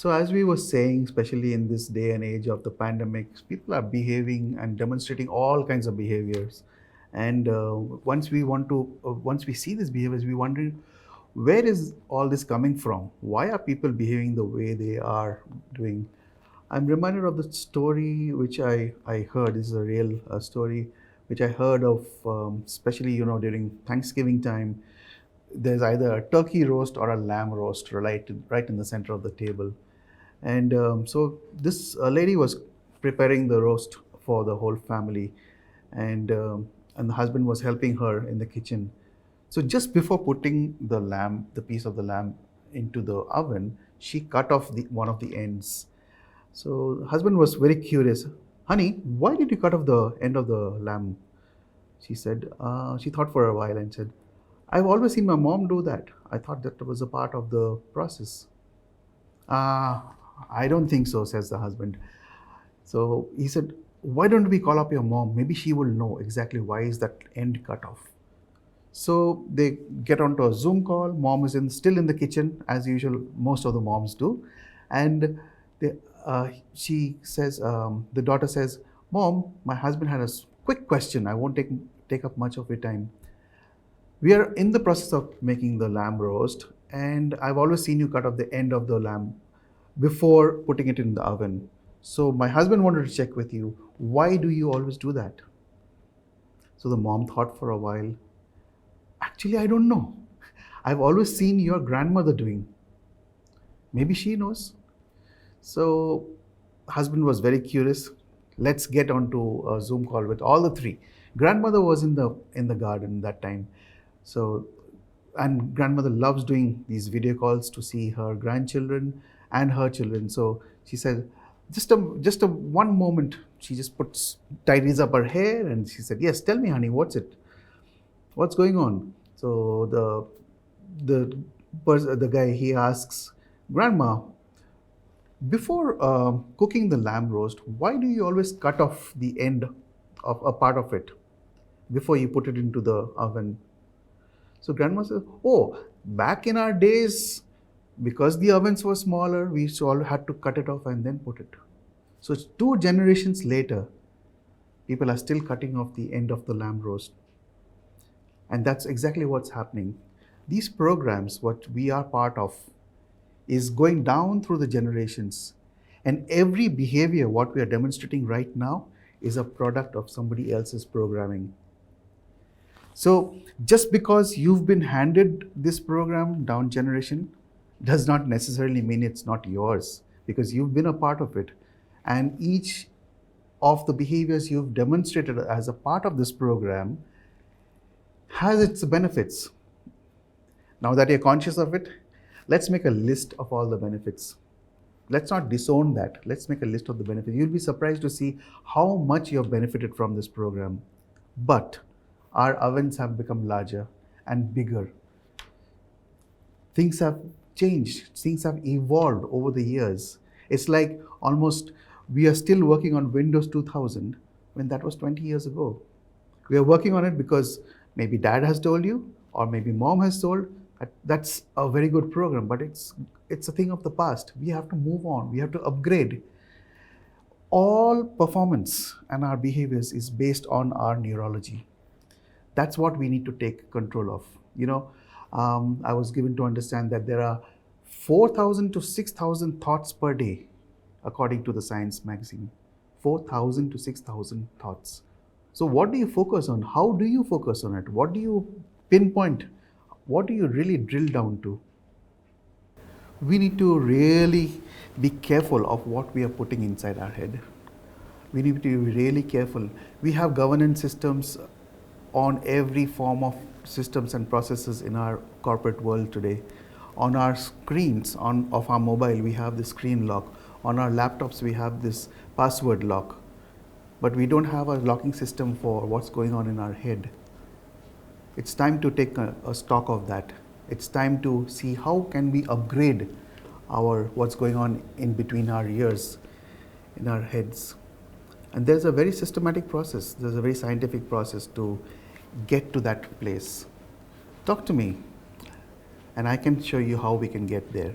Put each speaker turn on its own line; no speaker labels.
So, as we were saying, especially in this day and age of the pandemic, people are behaving and demonstrating all kinds of behaviors. And once we see these behaviors, we wonder where is all this coming from? Why are people behaving the way they are doing? I'm reminded of the story which I heard. This is a real story which I heard of, especially during Thanksgiving time. There's either a turkey roast or a lamb roast right in the center of the table. And so this lady was preparing the roast for the whole family, and the husband was helping her in the kitchen. So just before putting the piece of the lamb into the oven, she cut off one of the ends. So the husband was very curious. Honey, why did you cut off the end of the lamb? She said, she thought for a while and said, I've always seen my mom do that. I thought that was a part of the process. I don't think so, says the husband. So he said, why don't we call up your mom? Maybe she will know exactly why is that end cut off. So they get onto a Zoom call. Mom is still in the kitchen, as usual, most of the moms do. And they, she says, the daughter says, Mom, my husband had a quick question. I won't take up much of your time. We are in the process of making the lamb roast, and I've always seen you cut off the end of the lamb before putting it in the oven. So my husband wanted to check with you, why do you always do that? So the mom thought for a while. Actually, I don't know. I've always seen your grandmother doing. Maybe she knows. So husband was very curious. Let's get onto a Zoom call with all the three. Grandmother was in the garden that time. So, and grandmother loves doing these video calls to see her grandchildren and her children. So she said, just a one moment. She just tidies up her hair and she said, yes, tell me, honey, what's going on? So the guy, he asks, Grandma, before cooking the lamb roast, why do you always cut off the end of a part of it before you put it into the oven? So grandma says, oh, back in our days, because the ovens were smaller, we all had to cut it off and then put it. So it's 2 generations later, people are still cutting off the end of the lamb roast. And that's exactly what's happening. These programs, what we are part of, is going down through the generations. And every behavior, what we are demonstrating right now, is a product of somebody else's programming. So just because you've been handed this program down generation does not necessarily mean it's not yours, because you've been a part of it. And each of the behaviors you've demonstrated as a part of this program has its benefits. Now that you're conscious of it, let's make a list of all the benefits. Let's not disown that. Let's make a list of the benefits. You'll be surprised to see how much you've benefited from this program. But our ovens have become larger and bigger. Things have changed. Things have evolved over the years. It's like almost we are still working on Windows 2000 when that was 20 years ago. We are working on it because maybe dad has told you, or maybe mom has told. That's a very good program, but it's a thing of the past. We have to move on. We have to upgrade. All performance and our behaviors is based on our neurology. That's what we need to take control of. I was given to understand that there are 4,000 to 6,000 thoughts per day, according to the Science magazine. 4,000 to 6,000 thoughts. So what do you focus on? How do you focus on it? What do you pinpoint? What do you really drill down to? We need to really be careful of what we are putting inside our head. We need to be really careful. We have governance systems on every form of systems and processes in our corporate world today. On our screens of our mobile, we have the screen lock. On our laptops, we have this password lock. But we don't have a locking system for what's going on in our head. It's time to take a stock of that. It's time to see how can we upgrade what's going on in between our ears, in our heads. And there's a very systematic process. There's a very scientific process to get to that place. Talk to me, and I can show you how we can get there.